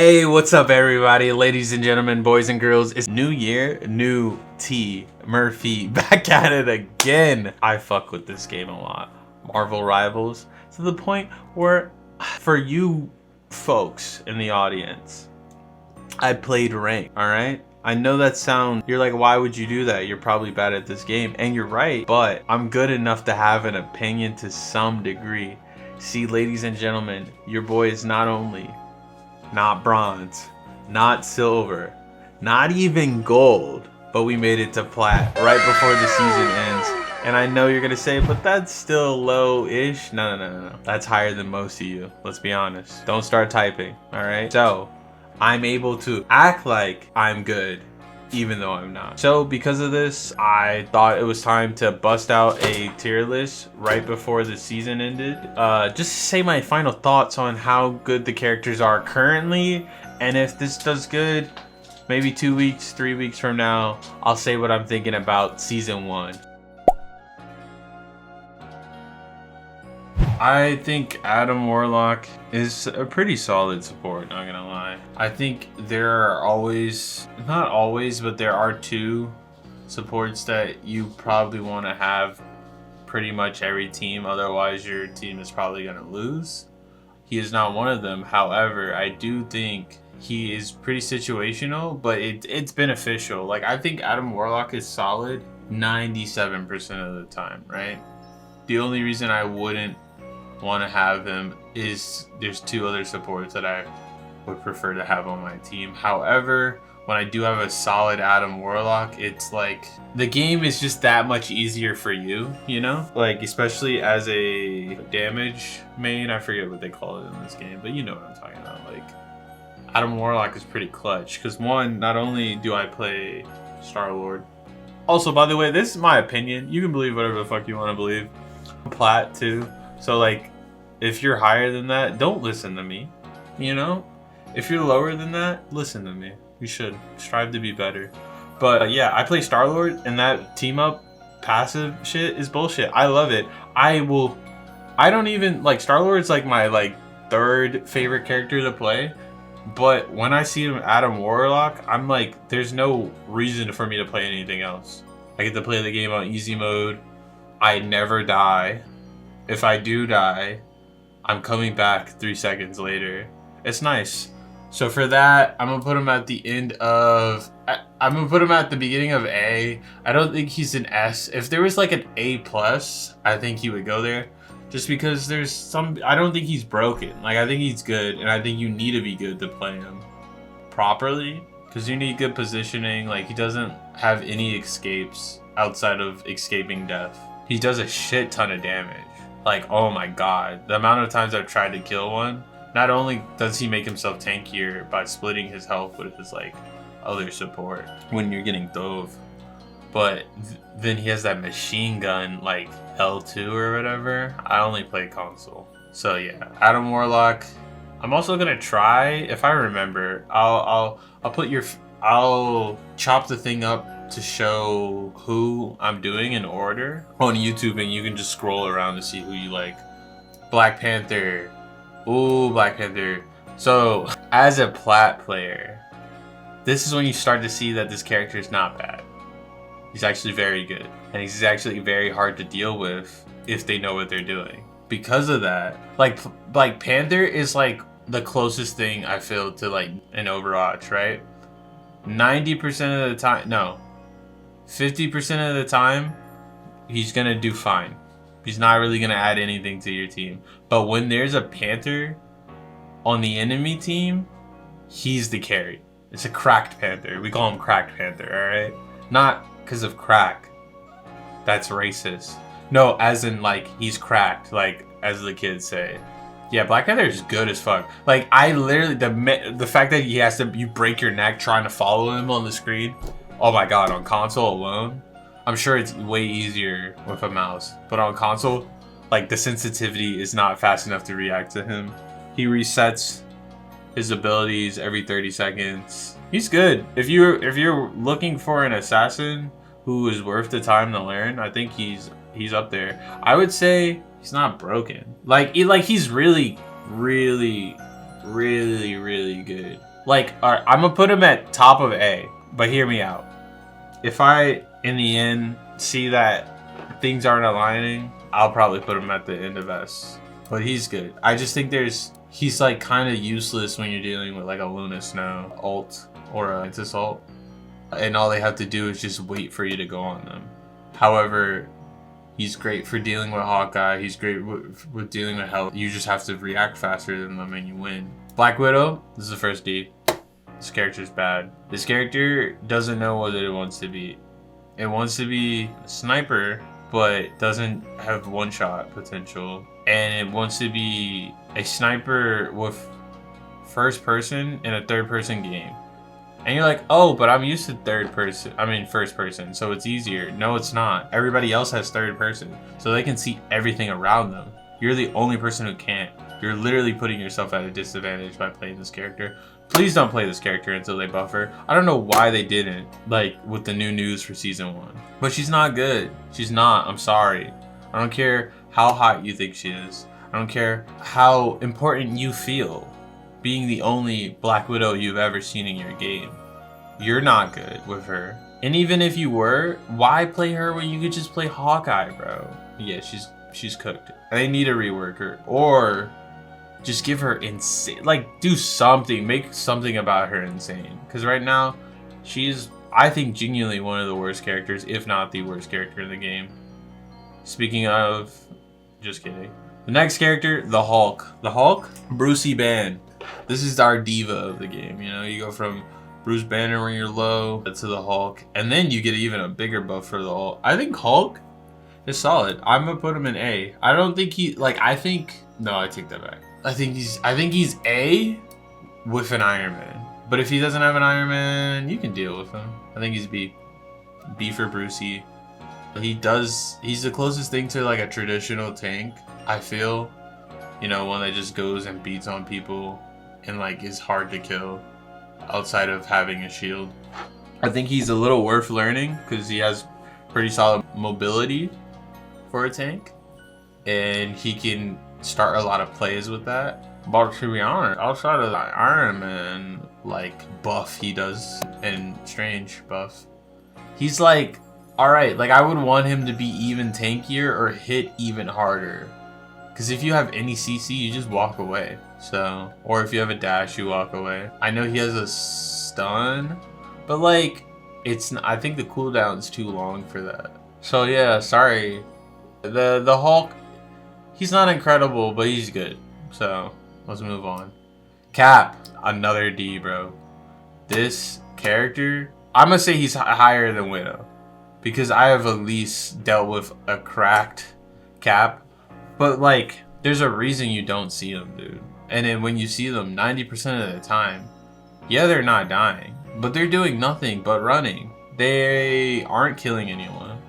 Hey, what's up everybody, ladies and gentlemen, boys and girls? It's new year, new T Murphy back at it again. I fuck with this game a lot. Marvel Rivals, to the point where for you folks in the audience, I played rank, alright? I know that sounds, you're like, why would you do that? You're probably bad at this game. And you're right, but I'm good enough to have an opinion to some degree. See, ladies and gentlemen, your boy is not only not bronze, not silver, not even gold, but we made it to plat right before the season ends. And I know you're gonna say, but that's still low-ish. No. That's higher than most of you. Let's be honest. Don't start typing, all right? So I'm able to act like I'm good, even though I'm not. So because of this, I thought it was time to bust out a tier list right before the season ended. Just to say my final thoughts on how good the characters are currently, and if this does good, maybe 2 weeks, 3 weeks from now, I'll say what I'm thinking about season 1. I think Adam Warlock is a pretty solid support, not gonna lie. I think there are always, not always, but there are 2 supports that you probably want to have pretty much every team, otherwise your team is probably gonna lose. He is not one of them. However, I do think he is pretty situational, but it's beneficial. Like, I think Adam Warlock is solid 97% of the time, right? The only reason I wouldn't want to have him is there's 2 other supports that I would prefer to have on my team. However, when I do have a solid Adam Warlock, it's like the game is just that much easier for you, you know? Like, especially as a damage main, I forget what they call it in this game, but you know what I'm talking about. Like, Adam Warlock is pretty clutch because, one, not only do I play Star-Lord, also, by the way, this is my opinion, you can believe whatever the fuck you want to believe. Plat too. So, like, if you're higher than that, don't listen to me, you know? If you're lower than that, listen to me. You should strive to be better. But yeah, I play Star-Lord, and that team-up passive shit is bullshit. I love it. I don't even, like, Star-Lord's like my, like, 3rd favorite character to play. But when I see him Adam Warlock, I'm like, there's no reason for me to play anything else. I get to play the game on easy mode. I never die. If I do die, I'm coming back 3 seconds later. It's nice. So for that, I'm gonna put him at the end of. I'm gonna put him at the beginning of A. I don't think he's an S. If there was like an A+, I think he would go there. Just because there's some. I don't think he's broken. Like, I think he's good, and I think you need to be good to play him properly. Because you need good positioning. Like, he doesn't have any escapes outside of escaping death. He does a shit ton of damage. Like, oh my god, the amount of times I've tried to kill one. Not only does he make himself tankier by splitting his health with his, like, other support when you're getting dove, but then he has that machine gun, like, L2 or whatever. I only play console. So yeah, Adam Warlock. I'm also gonna try, if I remember, I'll chop the thing up to show who I'm doing in order on YouTube, and you can just scroll around to see who you like. Black Panther. Ooh, Black Panther. So, as a plat player, this is when you start to see that this character is not bad. He's actually very good. And he's actually very hard to deal with if they know what they're doing. Because of that, like Panther is like the closest thing I feel to like an Overwatch, right? 90% of the time, no. 50% of the time, he's gonna do fine. He's not really gonna add anything to your team. But when there's a Panther on the enemy team, he's the carry. It's a cracked Panther. We call him Cracked Panther, alright? Not because of crack. That's racist. No, as in, like, he's cracked, like, as the kids say. Yeah, Black Panther is good as fuck. Like, I literally, the fact that you break your neck trying to follow him on the screen. Oh my god, on console alone, I'm sure it's way easier with a mouse. But on console, like, the sensitivity is not fast enough to react to him. He resets his abilities every 30 seconds. He's good. If you're looking for an assassin who is worth the time to learn, I think he's up there. I would say he's not broken. Like he's really, really, really, really good. Like, alright, I'm gonna put him at top of A, but hear me out. If I, in the end, see that things aren't aligning, I'll probably put him at the end of S. But he's good. I just think he's like kind of useless when you're dealing with like a Luna Snow ult or a Mantis ult. And all they have to do is just wait for you to go on them. However, he's great for dealing with Hawkeye. He's great with dealing with health. You just have to react faster than them and you win. Black Widow, this is the first D. This character's bad. This character doesn't know what it wants to be. It wants to be a sniper, but doesn't have one-shot potential. And it wants to be a sniper with first person in a third person game. And you're like, oh, but I'm used to first person, so it's easier. No, it's not. Everybody else has third person, so they can see everything around them. You're the only person who can't. You're literally putting yourself at a disadvantage by playing this character. Please don't play this character until they buff her. I don't know why they didn't, like, with the new news for Season 1. But she's not good. She's not. I'm sorry. I don't care how hot you think she is. I don't care how important you feel being the only Black Widow you've ever seen in your game. You're not good with her. And even if you were, why play her when you could just play Hawkeye, bro? Yeah, she's cooked. They need to rework her. Or just give her insane, like, do something. Make something about her insane. Because right now, she's, I think, genuinely one of the worst characters, if not the worst character in the game. Speaking of, just kidding. The next character, the Hulk. The Hulk, Brucey Banner. This is our diva of the game, you know? You go from Bruce Banner when you're low to the Hulk, and then you get even a bigger buff for the Hulk. I think Hulk is solid. I'm gonna put him in A. I don't think he, like, no, I take that back. I think he's A with an Iron Man. But if he doesn't have an Iron Man, you can deal with him. I think he's B. B for Brucey. He's the closest thing to like a traditional tank, I feel. You know, one that just goes and beats on people and like is hard to kill outside of having a shield. I think he's a little worth learning because he has pretty solid mobility for a tank. And he can start a lot of plays with that. But to be honest, outside of the Iron Man like buff he does and Strange buff, he's like, alright, like I would want him to be even tankier or hit even harder. Because if you have any CC, you just walk away. So, or if you have a dash, you walk away. I know he has a stun, but like, I think the cooldown's too long for that. So yeah, sorry. The Hulk, he's not incredible, but he's good. So, let's move on. Cap, another D, bro. This character, I'm gonna say he's higher than Widow. Because I have at least dealt with a cracked Cap. But like, there's a reason you don't see them, dude. And then when you see them, 90% of the time, yeah, they're not dying. But they're doing nothing but running. They aren't killing anyone.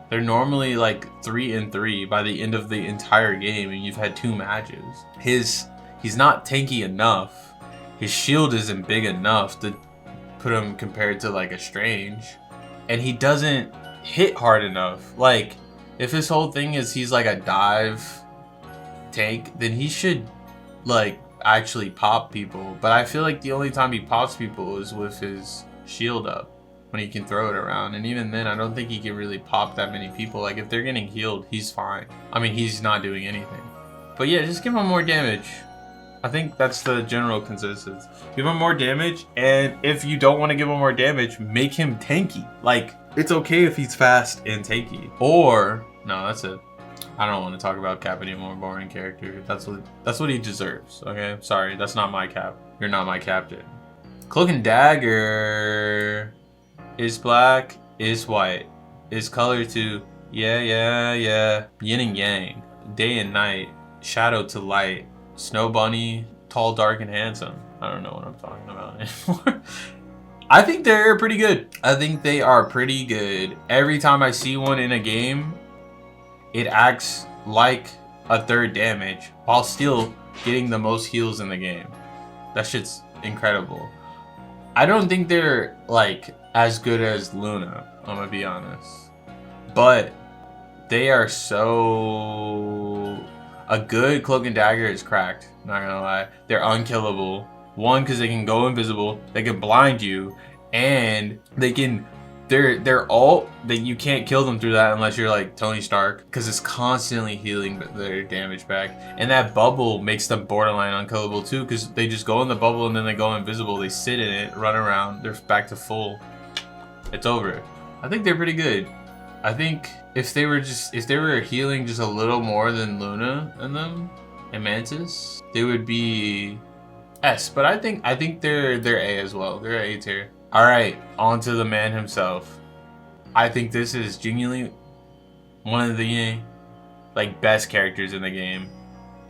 They're normally like 3-3 by the end of the entire game and you've had 2 matches. He's not tanky enough. His shield isn't big enough to put him compared to like a Strange. And he doesn't hit hard enough. Like, if his whole thing is he's like a dive tank, then he should like actually pop people. But I feel like the only time he pops people is with his shield up, when he can throw it around. And even then, I don't think he can really pop that many people. Like, if they're getting healed, he's fine. I mean, he's not doing anything. But yeah, just give him more damage. I think that's the general consensus. Give him more damage, and if you don't want to give him more damage, make him tanky. Like, it's okay if he's fast and tanky. Or, no, that's it. I don't want to talk about Cap anymore. Boring character. That's what he deserves. Okay, sorry, that's not my Cap. You're not my captain. Cloak and Dagger is black, is white, is color to yeah. Yin and yang, day and night, shadow to light, snow bunny, tall, dark, and handsome. I don't know what I'm talking about anymore. I think they're pretty good. I think they are pretty good. Every time I see one in a game, it acts like a third damage while still getting the most heals in the game. That shit's incredible. I don't think they're like as good as Luna, I'm gonna be honest. But they are so... A good Cloak and Dagger is cracked, not gonna lie. They're unkillable. One, because they can go invisible, they can blind you, and they can their ult that you can't kill them through that unless you're like Tony Stark, because it's constantly healing their damage back. And that bubble makes them borderline unkillable too, because they just go in the bubble and then they go invisible. They sit in it, run around, they're back to full. It's over. I think they're pretty good. I think if they were healing just a little more than Luna and them and Mantis, they would be S. But I think they're A as well. They're A tier. All right, on to the man himself. I think this is genuinely one of the like best characters in the game,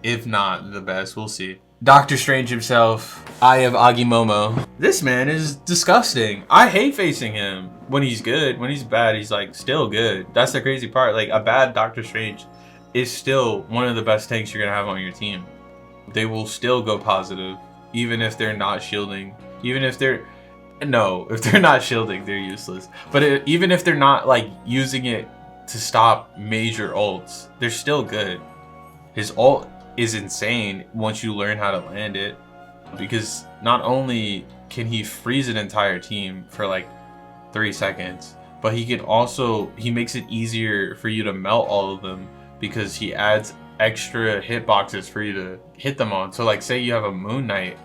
if not the best. We'll see. Doctor Strange himself, Eye of Agimomo. This man is disgusting. I hate facing him when he's good. When he's bad, he's like still good. That's the crazy part. Like a bad Doctor Strange is still one of the best tanks you're gonna have on your team. They will still go positive, even if they're not shielding. Even if they're if they're not shielding, they're useless. But even if they're not like using it to stop major ults, they're still good. His ult is insane once you learn how to land it, because not only can he freeze an entire team for like 3 seconds, but he makes it easier for you to melt all of them, because he adds extra hitboxes for you to hit them on. So like say you have a Moon Knight,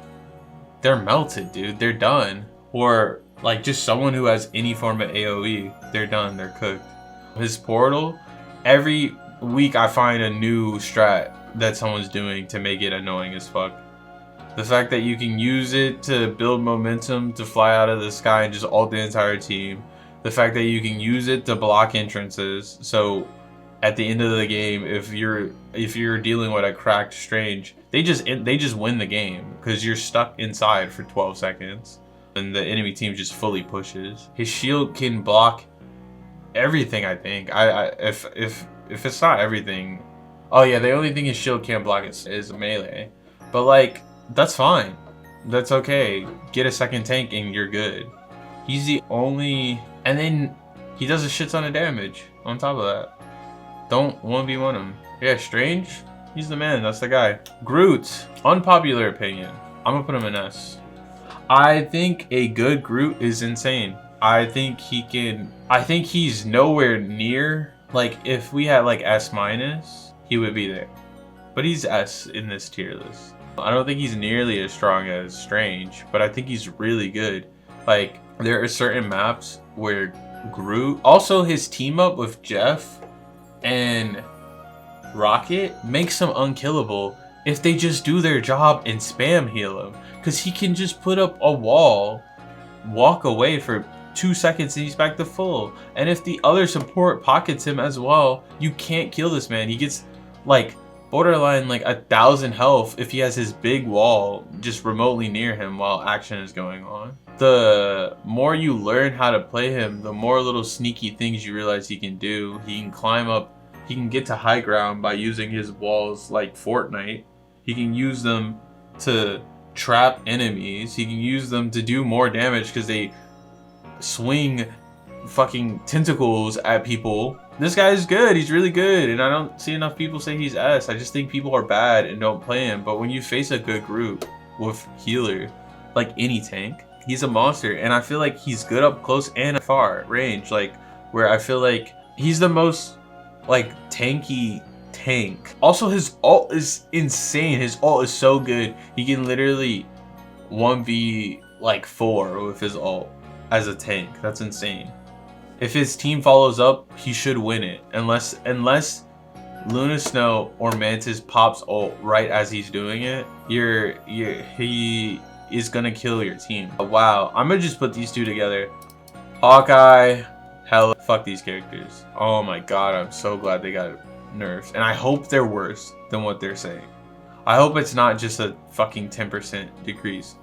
they're melted, dude. They're done. Or like just someone who has any form of AoE, they're done. They're cooked. His portal, every week I find a new strat that someone's doing to make it annoying as fuck. The fact that you can use it to build momentum to fly out of the sky and just ult the entire team. The fact that you can use it to block entrances. So at the end of the game, if you're dealing with a cracked Strange, they just win the game because you're stuck inside for 12 seconds and the enemy team just fully pushes. His shield can block everything. I think if it's not everything, oh yeah, the only thing his shield can't block is melee, but like that's fine, that's okay. Get a second tank and you're good. He's the only, and then he does a shit ton of damage on top of that. Don't 1v1 him. Yeah, Strange, he's the man. That's the guy. Groot, unpopular opinion, I'm gonna put him in S. I think a good Groot is insane. I think he's nowhere near, like if we had like S minus, he would be there. But he's S in this tier list. I don't think he's nearly as strong as Strange, but I think he's really good. Like there are certain maps where Groot, also his team up with Jeff and Rocket makes him unkillable if they just do their job and spam heal him. Because he can just put up a wall, walk away for 2 seconds, and he's back to full. And if the other support pockets him as well, you can't kill this man. He gets like borderline like 1,000 health if he has his big wall just remotely near him while action is going on. The more you learn how to play him, the more little sneaky things you realize he can do. He can climb up, he can get to high ground by using his walls like Fortnite. He can use them to trap enemies. He can use them to do more damage because they swing fucking tentacles at people. This guy is good. He's really good, and I don't see enough people say he's S. I just think people are bad and don't play him. But when you face a good group with healer, like any tank, he's a monster. And I feel like he's good up close and far range, like where I feel like he's the most like tanky tank. Also, his ult is insane. His ult is so good. He can literally 1v like 4 with his ult as a tank. That's insane. If his team follows up, he should win it. Unless Luna Snow or Mantis pops ult right as he's doing it, he is gonna kill your team. Wow, I'm gonna just put these two together. Hawkeye, hella, fuck these characters. Oh my god, I'm so glad they got nerfed. And I hope they're worse than what they're saying. I hope it's not just a fucking 10% decrease.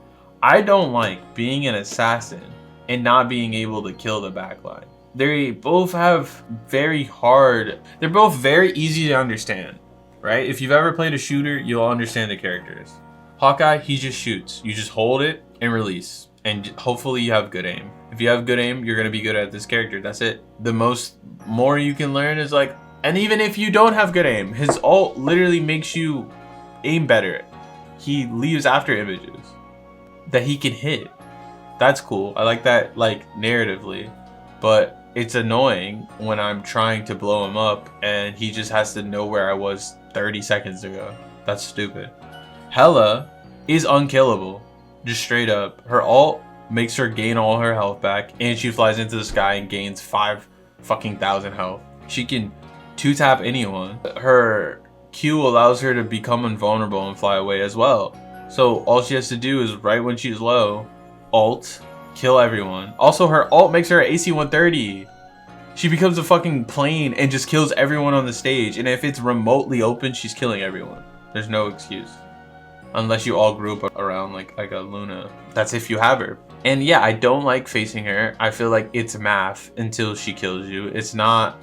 I don't like being an assassin and not being able to kill the backline. They both have they're both very easy to understand, right? If you've ever played a shooter, you'll understand the characters. Hawkeye, he just shoots. You just hold it and release. And hopefully you have good aim. If you have good aim, you're gonna be good at this character. That's it. The more you can learn is like, and even if you don't have good aim, his ult literally makes you aim better. He leaves after images. that he can hit. That's cool. I like that, like, narratively. But it's annoying when I'm trying to blow him up and he just has to know where I was 30 seconds ago. That's stupid. Hela is unkillable. Just straight up. Her ult makes her gain all her health back, and she flies into the sky and gains 5,000 health. She can 2-tap anyone. Her Q allows her to become invulnerable and fly away as well. So all she has to do is, right when she's low, ult, kill everyone. Also, her ult makes her AC 130. She becomes a fucking plane and just kills everyone on the stage. And if it's remotely open, she's killing everyone. There's no excuse. Unless you all group around like a Luna. That's if you have her. And yeah, I don't like facing her. I feel like it's math until she kills you. It's not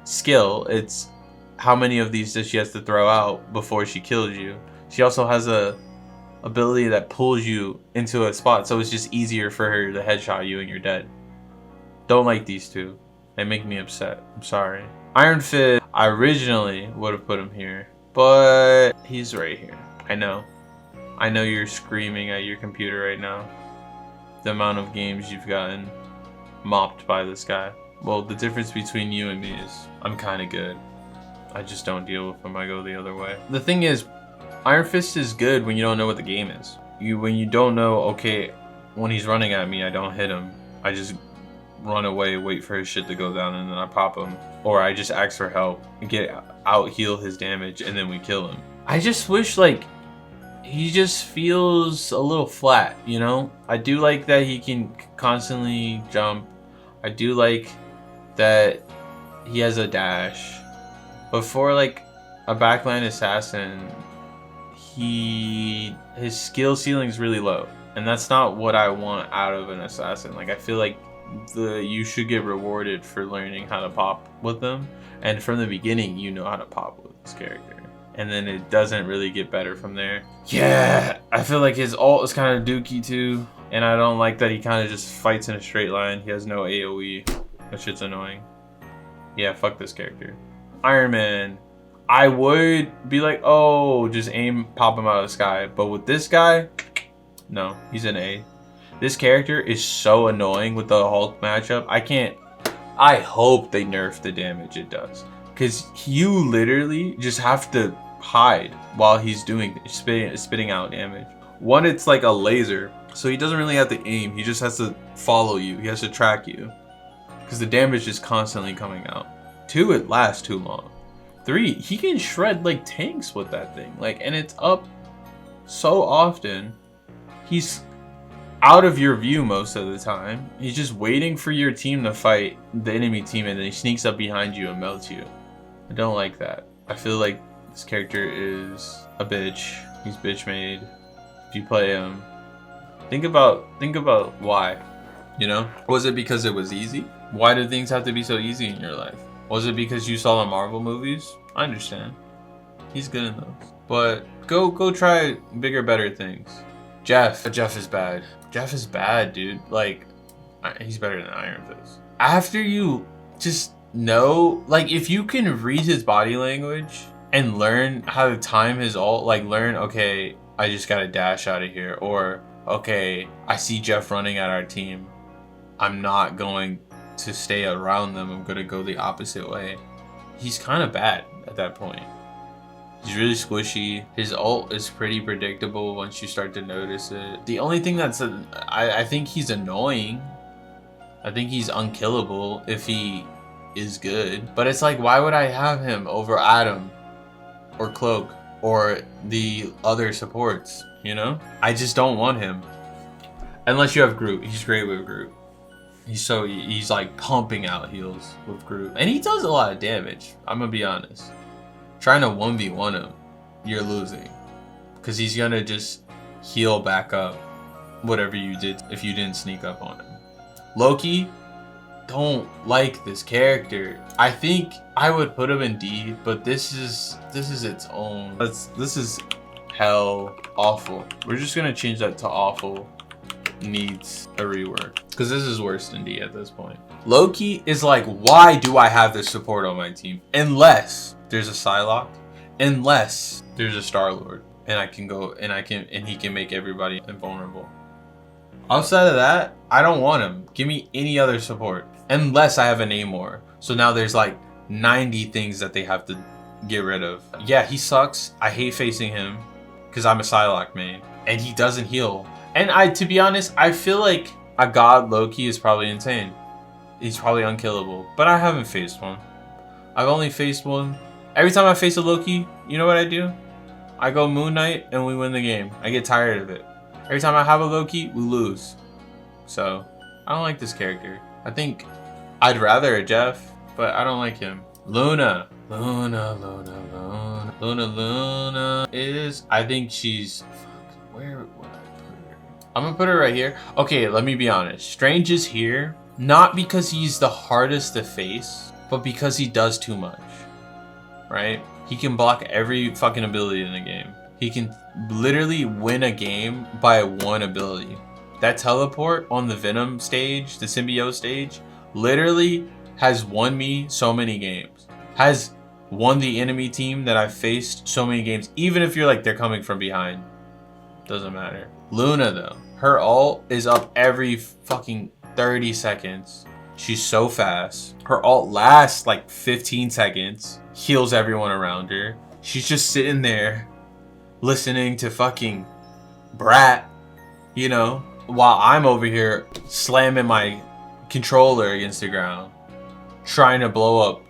skill. It's how many of these does she has to throw out before she kills you. She also has a ability that pulls you into a spot, so it's just easier for her to headshot you and you're dead. Don't like these two. They make me upset. I'm sorry. Iron Fist, I originally would have put him here, but he's right here. I know you're screaming at your computer right now. The amount of games you've gotten mopped by this guy. Well, the difference between you and me is I'm kind of good. I just don't deal with him. I go the other way. The thing is, Iron Fist is good when you don't know what the game is. When you don't know, okay, when he's running at me, I don't hit him. I just run away, wait for his shit to go down, and then I pop him. Or I just ask for help, get out heal his damage, and then we kill him. I just wish, like, he just feels a little flat, you know? I do like that he can constantly jump. I do like that he has a dash. But for, like, a backline assassin, his skill ceiling is really low, and that's not what I want out of an assassin. Like, I feel like you should get rewarded for learning how to pop with them, and from the beginning you know how to pop with this character, and then it doesn't really get better from there. Yeah, I feel like his ult is kind of dookie too, and I don't like that he kind of just fights in a straight line. He has no AoE. That shit's annoying. Yeah, fuck this character. Iron Man, I would be like, oh, just aim, pop him out of the sky. But with this guy, no, he's an A. This character is so annoying with the Hulk matchup. I hope they nerf the damage it does. Because you literally just have to hide while he's doing spitting out damage. One, it's like a laser, so he doesn't really have to aim. He just has to follow you. He has to track you. Because the damage is constantly coming out. 2, it lasts too long. 3, he can shred like tanks with that thing. Like, and it's up so often. He's out of your view most of the time. He's just waiting for your team to fight the enemy team, and then he sneaks up behind you and melts you. I don't like that. I feel like this character is a bitch. He's bitch made. If you play him, think about why. You know? Was it because it was easy? Why do things have to be so easy in your life? Was it because you saw the Marvel movies? I understand. He's good in those. But go try bigger, better things. Jeff is bad. Jeff is bad, dude. Like, he's better than Iron Fist. After you just know, like, if you can read his body language and learn how to time his ult, like, learn, okay, I just gotta dash out of here. Or, okay, I see Jeff running at our team. I'm not going to stay around them. I'm gonna go the opposite way. He's kind of bad at that point. He's really squishy. His ult is pretty predictable once you start to notice it. The only thing that's I think he's annoying. I think he's unkillable if he is good. But it's like, why would I have him over Adam or Cloak or the other supports, you know? I just don't want him. Unless you have Groot. He's great with Groot. He's like pumping out heals with Groot. And he does a lot of damage, I'm gonna be honest. Trying to 1v1 him, you're losing. Because he's gonna just heal back up whatever you did if you didn't sneak up on him. Loki, don't like this character. I think I would put him in D, but this is its own. This is hell awful. We're just gonna change that to awful. Needs a rework. Because this is worse than D at this point. Loki is like, why do I have this support on my team? Unless there's a Psylocke, unless there's a Star-Lord, and I can go and he can make everybody invulnerable. Outside of that, I don't want him. Give me any other support. Unless I have a Namor. So now there's like 90 things that they have to get rid of. Yeah, he sucks. I hate facing him because I'm a Psylocke main. And he doesn't heal. And to be honest, I feel like a god Loki is probably insane. He's probably unkillable. But I haven't faced one. I've only faced one. Every time I face a Loki, you know what I do? I go Moon Knight and we win the game. I get tired of it. Every time I have a Loki, we lose. So, I don't like this character. I think I'd rather a Jeff, but I don't like him. Luna is, I think she's, where would I put her? I'm gonna put her right here. Okay, let me be honest. Strange is here, not because he's the hardest to face, but because he does too much, right? He can block every fucking ability in the game. He can literally win a game by one ability. That teleport on the Venom stage, the symbiote stage, literally has won me so many games. Has won the enemy team that I've faced so many games, even if you're like, they're coming from behind. Doesn't matter. Luna though, her ult is up every fucking 30 seconds. She's so fast. Her ult lasts like 15 seconds. Heals everyone around her. She's just sitting there listening to fucking Brat, you know, while I'm over here slamming my controller against the ground, trying to blow up.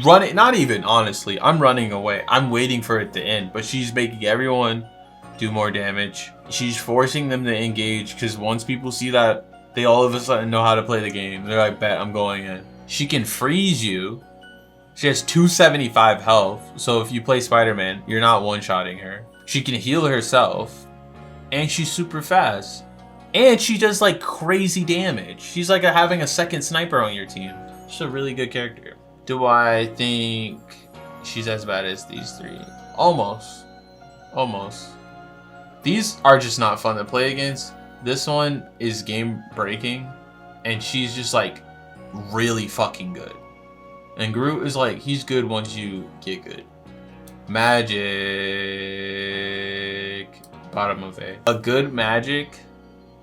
Running, not even, honestly, I'm running away. I'm waiting for it to end, but she's making everyone do more damage. She's forcing them to engage because once people see that, they all of a sudden know how to play the game. They're like, bet, I'm going in. She can freeze you. She has 275 health, so if you play Spider-Man, you're not one-shotting her. She can heal herself, and she's super fast. And she does like crazy damage. She's like having a second sniper on your team. She's a really good character. Do I think she's as bad as these three? Almost. Almost. These are just not fun to play against. This one is game breaking, and she's just like really fucking good. And Groot is like, he's good once you get good. Magic. Bottom of A. A good Magic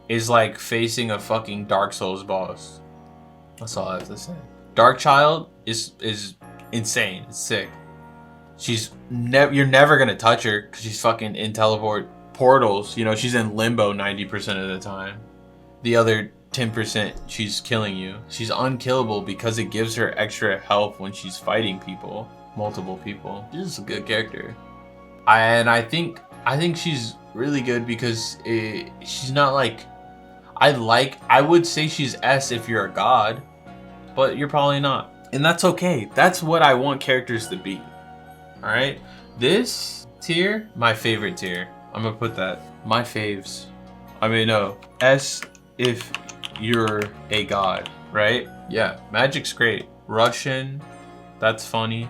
is like facing a fucking Dark Souls boss. That's all I have to say. Darkchild is insane. It's sick. She's you're never gonna touch her because she's fucking in teleport portals. You know, she's in limbo 90% of the time. The other 10% she's killing you. She's unkillable because it gives her extra health when she's fighting people, multiple people. She's a good character. I think she's really good because she's not like, I would say she's S if you're a god, but you're probably not. And that's okay. That's what I want characters to be. Alright? This tier, my favorite tier. I'm gonna put that. My faves. I mean, no. S if you're a god, right? Yeah, Magic's great. Russian, that's funny.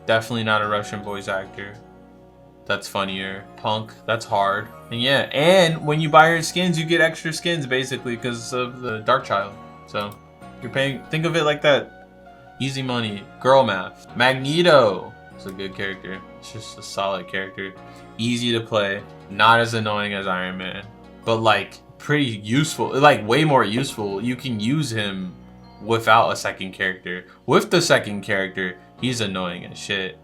Definitely not a Russian voice actor. That's funnier. Punk, that's hard. And yeah, and when you buy her skins, you get extra skins basically because of the Darkchild. So you're paying, think of it like that. Easy money. Girl math. Magneto is a good character. It's just a solid character. Easy to play. Not as annoying as Iron Man, but like pretty useful. Like way more useful. You can use him without a second character. With the second character, he's annoying as shit.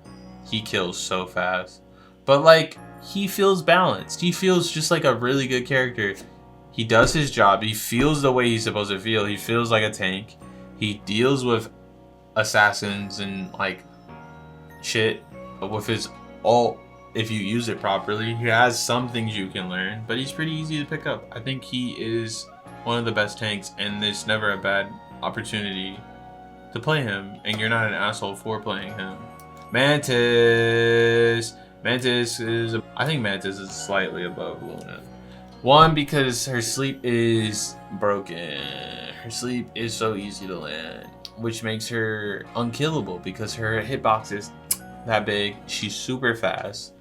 He kills so fast. But like, he feels balanced. He feels just like a really good character. He does his job. He feels the way he's supposed to feel. He feels like a tank. He deals with assassins and like shit with his ult. If you use it properly, he has some things you can learn, but he's pretty easy to pick up. I think he is one of the best tanks, and there's never a bad opportunity to play him, and you're not an asshole for playing him. Mantis. Mantis is, I think Mantis is slightly above Luna. One, because her sleep is broken. Her sleep is so easy to land, which makes her unkillable because her hitbox is that big. She's super fast.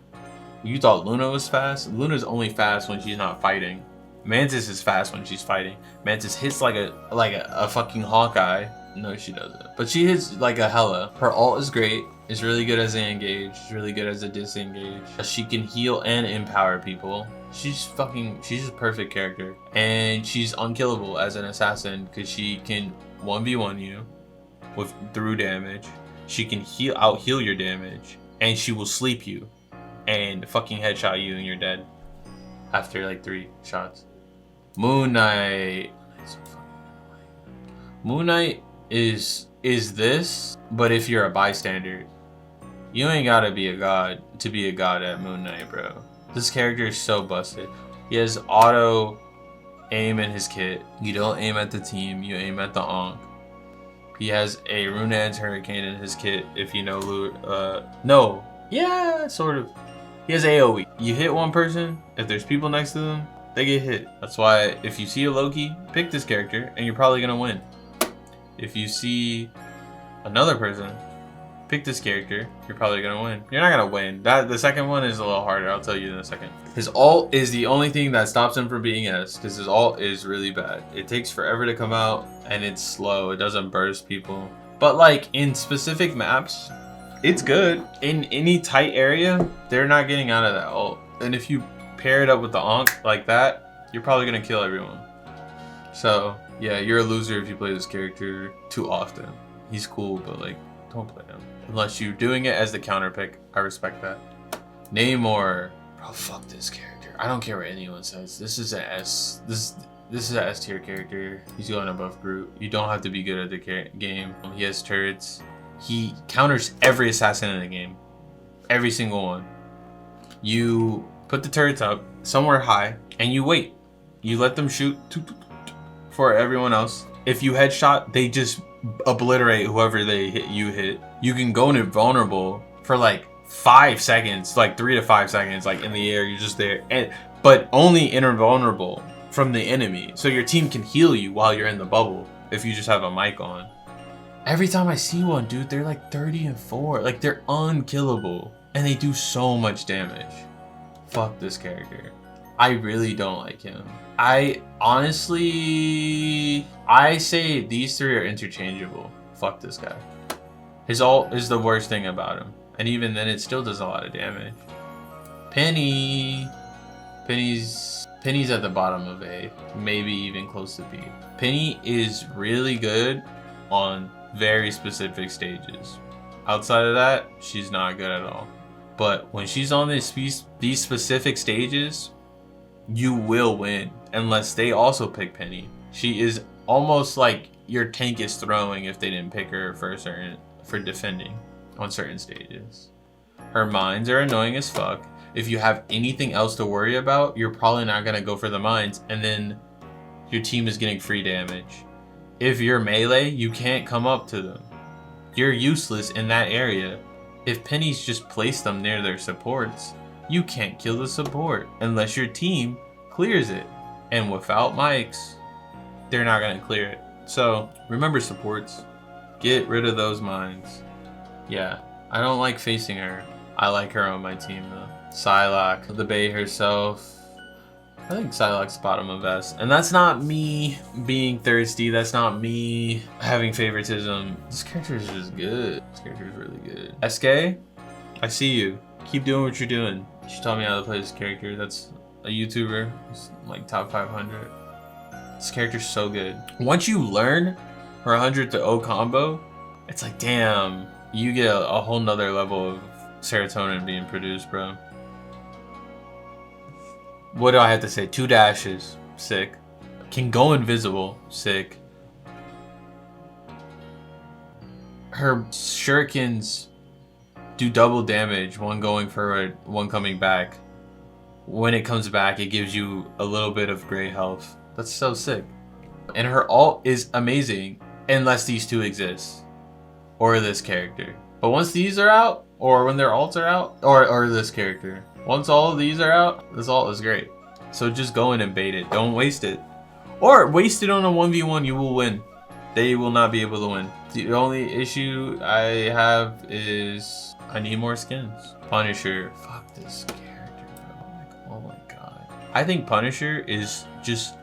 You thought Luna was fast? Luna's only fast when she's not fighting. Mantis is fast when she's fighting. Mantis hits like a fucking Hawkeye. No, she doesn't. But she hits like a Hela. Her ult is great. is really good as an engage. She's really good as a disengage. She can heal and empower people. She's a perfect character. And she's unkillable as an assassin because she can 1v1 you through damage. She can out heal your damage. And she will sleep you and fucking headshot you and you're dead after like 3 shots. Moon Knight. Moon Knight is this, but if you're a bystander. You ain't gotta be a god to be a god at Moon Knight, bro. This character is so busted. He has auto aim in his kit. You don't aim at the team, you aim at the Ankh. He has a Runaan's Hurricane in his kit, if you know no. Yeah, sort of. He has AoE. You hit one person, if there's people next to them, they get hit. That's why if you see a Loki, pick this character and you're probably gonna win. If you see another person, pick this character, you're probably gonna win. You're not gonna win. The second one is a little harder, I'll tell you in a second. His ult is the only thing that stops him from being S, because his ult is really bad. It takes forever to come out, and it's slow. It doesn't burst people. But like, in specific maps, it's good. In any tight area, they're not getting out of that ult. And if you pair it up with the Ankh like that, you're probably gonna kill everyone. So, yeah, you're a loser if you play this character too often. He's cool, but like, don't play him. Unless you're doing it as the counter pick. I respect that. Namor. Bro, fuck this character. I don't care what anyone says. This is a S. This is a S tier character. He's going above Groot. You don't have to be good at the game. He has turrets. He counters every assassin in the game. Every single one. You put the turrets up somewhere high and you wait. You let them shoot for everyone else. If you headshot, they just obliterate whoever they hit. You can go invulnerable for like 5 seconds, like 3 to 5 seconds, like in the air. You're just there, but only invulnerable from the enemy. So your team can heal you while you're in the bubble if you just have a mic on. Every time I see one, dude, they're like 30 and 4. Like, they're unkillable and they do so much damage. Fuck this character. I really don't like him. I say these 3 are interchangeable. Fuck this guy. His ult is the worst thing about him. And even then, it still does a lot of damage. Penny's at the bottom of A. Maybe even close to B. Penny is really good on very specific stages. Outside of that, she's not good at all. But when she's on these specific stages, you will win unless they also pick Penny. She is almost like your tank is throwing if they didn't pick her for defending on certain stages. Her mines are annoying as fuck. If you have anything else to worry about, you're probably not gonna go for the mines, and then your team is getting free damage. If you're melee, you can't come up to them. You're useless in that area. If Penny's just placed them near their supports, you can't kill the support unless your team clears it. And without mics, they're not gonna clear it. So remember, supports, get rid of those mines. Yeah, I don't like facing her. I like her on my team though. Psylocke, the Bae herself. I think Psylocke's bottom of S. And that's not me being thirsty. That's not me having favoritism. This character is just good. This character is really good. SK, I see you. Keep doing what you're doing. She taught me how to play this character. That's a YouTuber. It's like top 500. This character's so good. Once you learn her 100 to O combo, it's like, damn, you get a whole nother level of serotonin being produced, bro. What do I have to say? 2 dashes, sick. Can go invisible, sick. Her shurikens do double damage, one going forward, one coming back. When it comes back, it gives you a little bit of gray health. That's so sick. And her ult is amazing, unless these 2 exist. Or this character. But once these are out, or when their ults are out, or this character. Once all of these are out, this ult is great. So just go in and bait it. Don't waste it. Or waste it on a 1v1, you will win. They will not be able to win. The only issue I have is I need more skins. Punisher. Fuck this character, bro. Like, oh my god. I think Punisher is just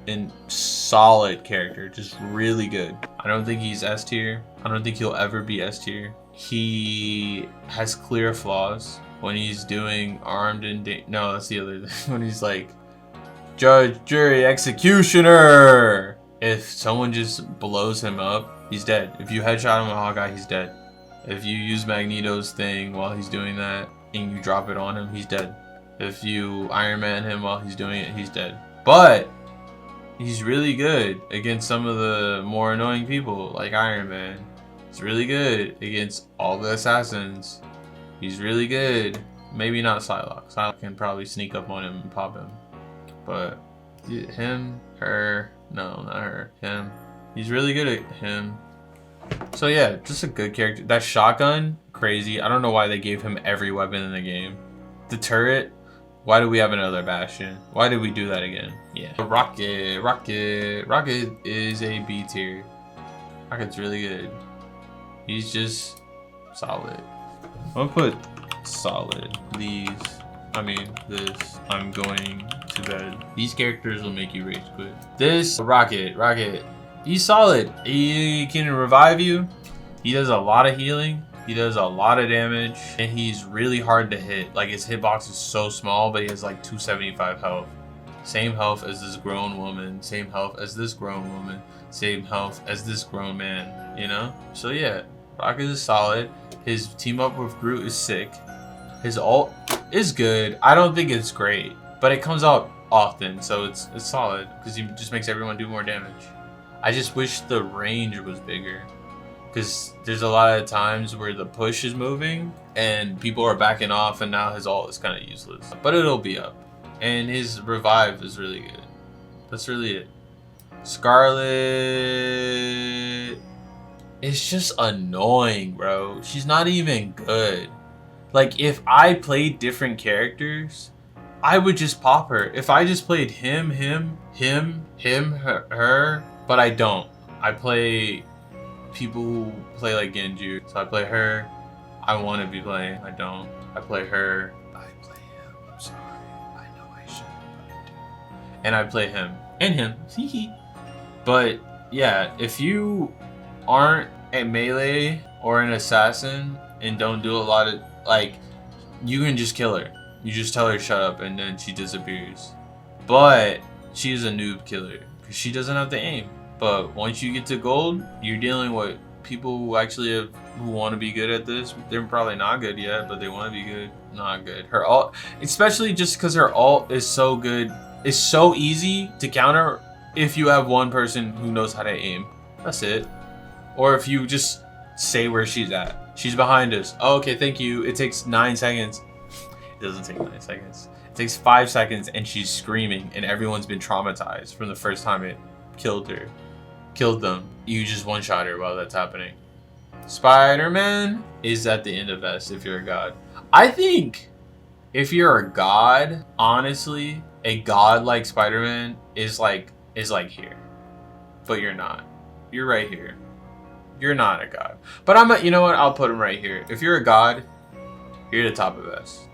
a solid character. Just really good. I don't think he's S tier. I don't think he'll ever be S tier. he has clear flaws when he's doing armed and no, that's the other thing. When he's like judge, jury, executioner. If someone just blows him up, he's dead. If you headshot him with Hawkeye, he's dead. If you use Magneto's thing while he's doing that and you drop it on him, he's dead. If you Iron Man him while he's doing it, he's dead. But he's really good against some of the more annoying people like Iron Man. He's really good against all the assassins. He's really good. Maybe not Psylocke. Psylocke can probably sneak up on him and pop him. But him, her, no, not her, him. He's really good at him. So yeah, just a good character. That shotgun, crazy. I don't know why they gave him every weapon in the game. The turret, why do we have another Bastion? Why did we do that again? Yeah. Rocket is a B tier. Rocket's really good. He's just solid. I'm gonna put solid. This. I'm going to bed. These characters will make you rage quit. This Rocket. He's solid. He can revive you. He does a lot of healing. He does a lot of damage. And he's really hard to hit. Like his hitbox is so small, but he has like 275 health. Same health as this grown woman. Same health as this grown woman. Same health as this grown man. You know? So yeah, Rocket is solid. His team up with Groot is sick. His ult is good. I don't think it's great, but it comes out often, so it's solid because he just makes everyone do more damage. I just wish the range was bigger because there's a lot of times where the push is moving and people are backing off, and now his ult is kind of useless. But it'll be up, and his revive is really good. That's really it. Scarlet, it's just annoying, bro. She's not even good. Like, if I played different characters, I would just pop her. If I just played him, her, but I don't. I play people who play like Genju. So I play her. I want to be playing. I don't. I play her. I play him. I'm sorry. I know I shouldn't, but I do. And I play him. And him. But, yeah, if you aren't a melee or an assassin and don't do a lot of, like, you can just kill her. You just tell her shut up and then she disappears. But she is a noob killer because she doesn't have the aim. But once you get to gold, you're dealing with people who actually who want to be good at this. They're probably not good yet, but they want to be good. Not good. Her ult, especially just because her ult is so good, it's so easy to counter if you have one person who knows how to aim. That's it. Or if you just say where she's at. She's behind us. Oh, okay, thank you. It takes 9 seconds. It doesn't take 9 seconds. It takes 5 seconds and she's screaming and everyone's been traumatized from the first time it killed them. You just one-shot her while that's happening. Spider-Man is at the end of S if you're a god. I think if you're a god, honestly, a god like Spider-Man is like here. But you're not. You're right here. You're not a god. But you know what? I'll put him right here. If you're a god, you're the top of S.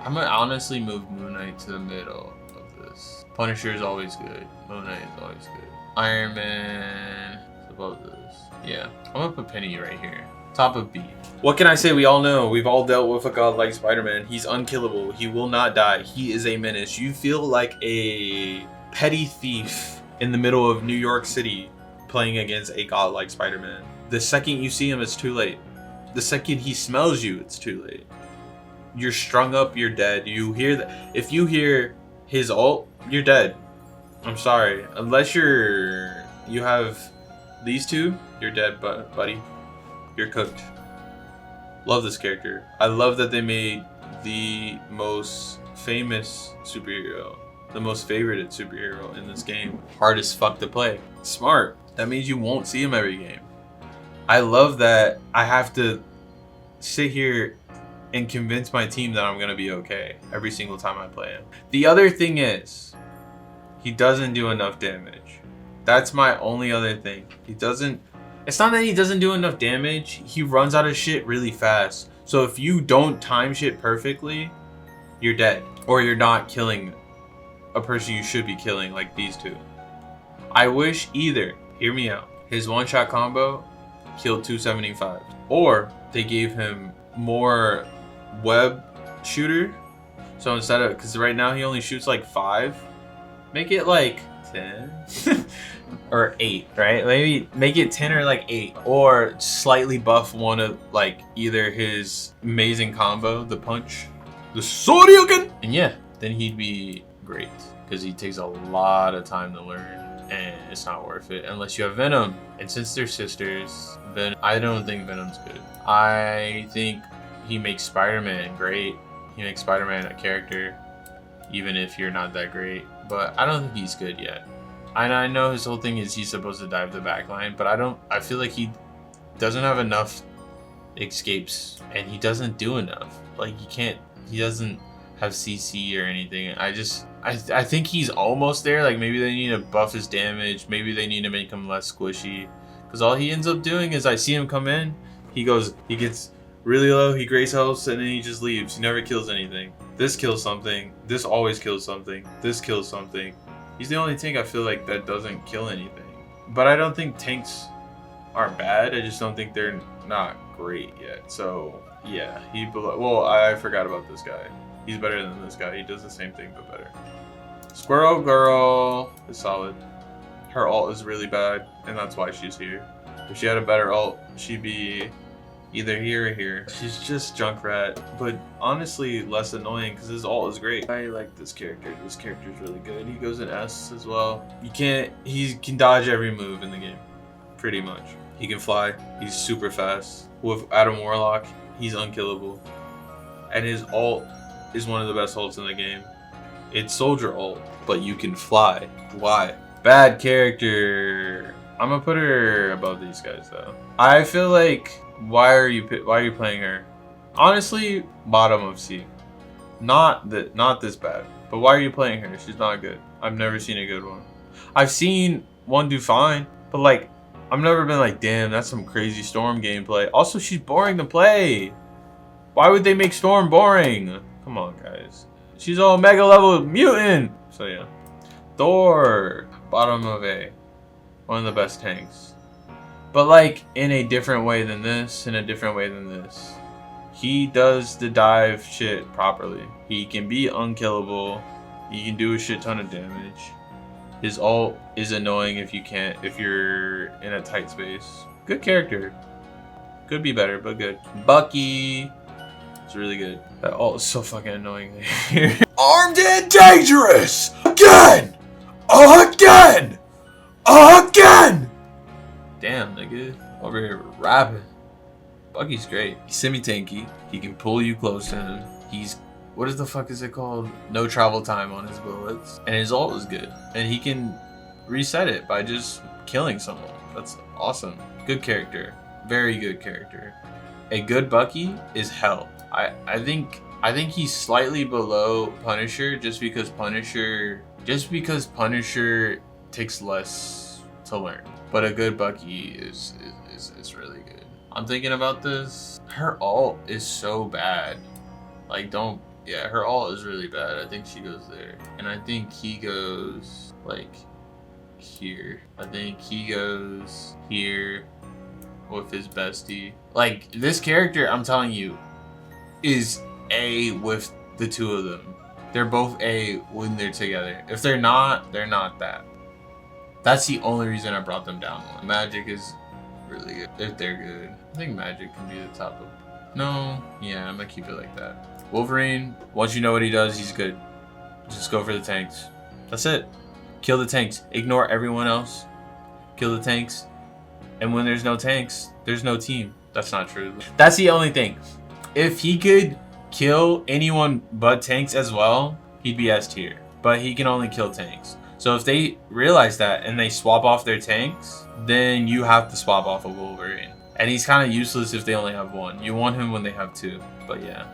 I'm gonna honestly move Moon Knight to the middle of this. Punisher is always good. Moon Knight is always good. Iron Man is above this. Yeah. I'm gonna put Penny right here. Top of B. What can I say? We all know. We've all dealt with a god like Spider-Man. He's unkillable. He will not die. He is a menace. You feel like a petty thief in the middle of New York City playing against a god like Spider-Man. The second you see him, it's too late. The second he smells you, it's too late. You're strung up, you're dead. You hear that? If you hear his ult, you're dead. I'm sorry. Unless you have these two, you're dead, buddy. You're cooked. Love this character. I love that they made the most famous superhero, the most favorited superhero in this game, hard as fuck to play. Smart. That means you won't see him every game. I love that I have to sit here and convince my team that I'm going to be okay every single time I play him. The other thing is, he doesn't do enough damage. That's my only other thing. It's not that he doesn't do enough damage, he runs out of shit really fast. So if you don't time shit perfectly, you're dead. Or you're not killing a person you should be killing like these two. I wish either, hear me out, his one-shot combo killed 275. Or they gave him more web shooter. So instead of, because right now he only shoots like 5, make it like 10 or 8, right? Maybe make it 10 or like 8, or slightly buff one of like either his amazing combo, the punch, the Shoryuken, and yeah, then he'd be great, because he takes a lot of time to learn and it's not worth it unless you have Venom. And since they're sisters, then I don't think Venom's good. I think he makes Spider-Man great. He makes Spider-Man a character, even if you're not that great. But I don't think he's good yet. And I know his whole thing is he's supposed to dive the back line, but I feel like he doesn't have enough escapes, and he doesn't do enough. Like, he doesn't have CC or anything. I think he's almost there. Like, maybe they need to buff his damage. Maybe they need to make him less squishy. Because all he ends up doing is I see him come in, he gets really low, he grace helps, and then he just leaves. He never kills anything. This kills something. This always kills something. This kills something. He's the only tank I feel like that doesn't kill anything. But I don't think tanks are bad. I just don't think they're not great yet. So yeah, well, I forgot about this guy. He's better than this guy. He does the same thing but better. Squirrel Girl is solid. Her ult is really bad, and that's why she's here. If she had a better ult, she'd be either here or here. She's just Junkrat, but honestly less annoying because his ult is great. I like this character. This character is really good. He goes in S as well. He can dodge every move in the game, pretty much. He can fly. He's super fast. With Adam Warlock, he's unkillable. And his ult is one of the best ults in the game. It's Soldier ult, but you can fly. Why? Bad character. I'm gonna put her above these guys though. I feel like why are you playing her? Honestly, bottom of C. Not this bad. But why are you playing her? She's not good. I've never seen a good one. I've seen one do fine, but like I've never been like, damn, that's some crazy Storm gameplay. Also, she's boring to play. Why would they make Storm boring? Come on, guys. She's all mega level mutant. So yeah. Thor, bottom of A. One of the best tanks. But like in a different way than this, in a different way than this. He does the dive shit properly. He can be unkillable. He can do a shit ton of damage. His ult is annoying if you're in a tight space. Good character. Could be better, but good. Bucky. It's really good. That ult is so fucking annoying here. Armed and dangerous! Again! Again! Again! Damn, nigga. Over here rapping. Bucky's great. He's semi-tanky. He can pull you close to him. He's... what is the fuck is it called? No travel time on his bullets. And his ult is good. And he can reset it by just killing someone. That's awesome. Good character. Very good character. A good Bucky is hell. I think he's slightly below Punisher just because Punisher takes less to learn. But a good Bucky is really good. I'm thinking about this. Her ult is so bad. Like her ult is really bad. I think she goes there. And I think he goes like here. I think he goes here with his bestie. Like this character, I'm telling you, is A with the two of them. They're both A when they're together. If they're not, they're not that. That's the only reason I brought them down one. Magic is really good. If they're good. I think Magic can be the top of... no, yeah, I'm gonna keep it like that. Wolverine, once you know what he does, he's good. Just go for the tanks. That's it. Kill the tanks. Ignore everyone else. Kill the tanks. And when there's no tanks, there's no team. That's not true. That's the only thing. If he could kill anyone but tanks as well, he'd be S tier. But he can only kill tanks. So if they realize that and they swap off their tanks, then you have to swap off a Wolverine. And he's kind of useless if they only have one. You want him when they have two. But yeah.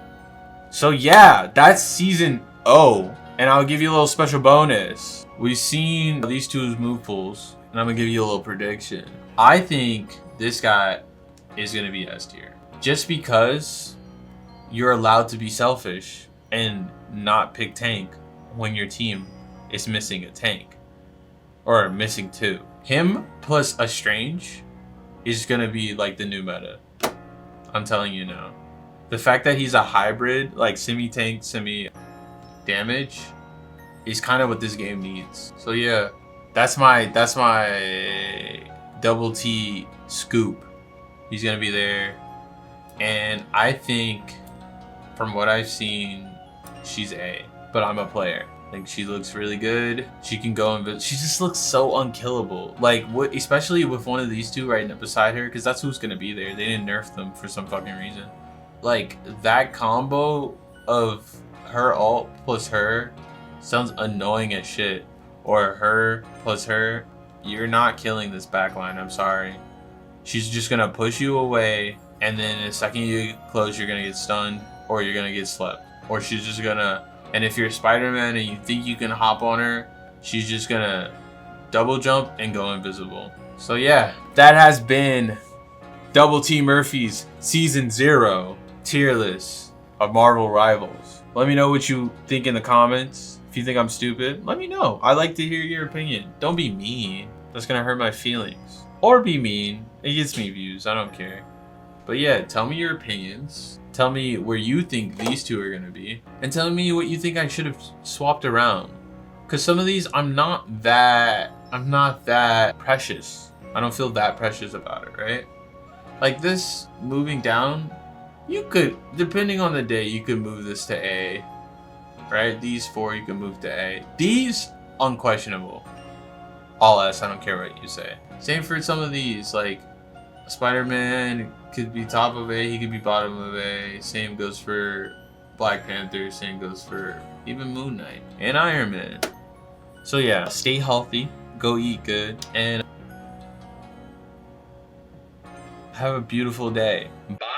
So yeah, that's season O. And I'll give you a little special bonus. We've seen these two's move pools. And I'm going to give you a little prediction. I think this guy is going to be S tier. Just because you're allowed to be selfish and not pick tank when your team is missing a tank. Or missing two. Him plus a Strange is gonna be like the new meta. I'm telling you now. The fact that he's a hybrid, like semi-tank, semi-damage, is kind of what this game needs. So yeah, that's my double T scoop. He's gonna be there, and I think from what I've seen, she's A. But I'm a player. Like, she looks really good. She can go and she just looks so unkillable. Like, what, especially with one of these two right beside her, because that's who's gonna be there. They didn't nerf them for some fucking reason. Like, that combo of her ult plus her sounds annoying as shit. Or her plus her. You're not killing this backline, I'm sorry. She's just gonna push you away, and then the second you get close, you're gonna get stunned, or you're gonna get slept. Or she's just gonna, and if you're Spider-Man and you think you can hop on her, she's just gonna double jump and go invisible. So yeah, that has been Double T Murphy's Season 0 tier list of Marvel Rivals. Let me know what you think in the comments. If you think I'm stupid, let me know. I like to hear your opinion. Don't be mean. That's gonna hurt my feelings. Or be mean. It gets me views. I don't care. But yeah, tell me your opinions. Tell me where you think these two are gonna be. And tell me what you think I should have swapped around. Cause some of these I'm not that precious. I don't feel that precious about it, right? Like this moving down, you could, depending on the day, you could move this to A. Right? These 4 you can move to A. These, unquestionable. All S, I don't care what you say. Same for some of these, like Spider-Man could be top of A, he could be bottom of A. Same goes for Black Panther, same goes for even Moon Knight and Iron Man. So yeah, stay healthy, go eat good, and have a beautiful day. Bye.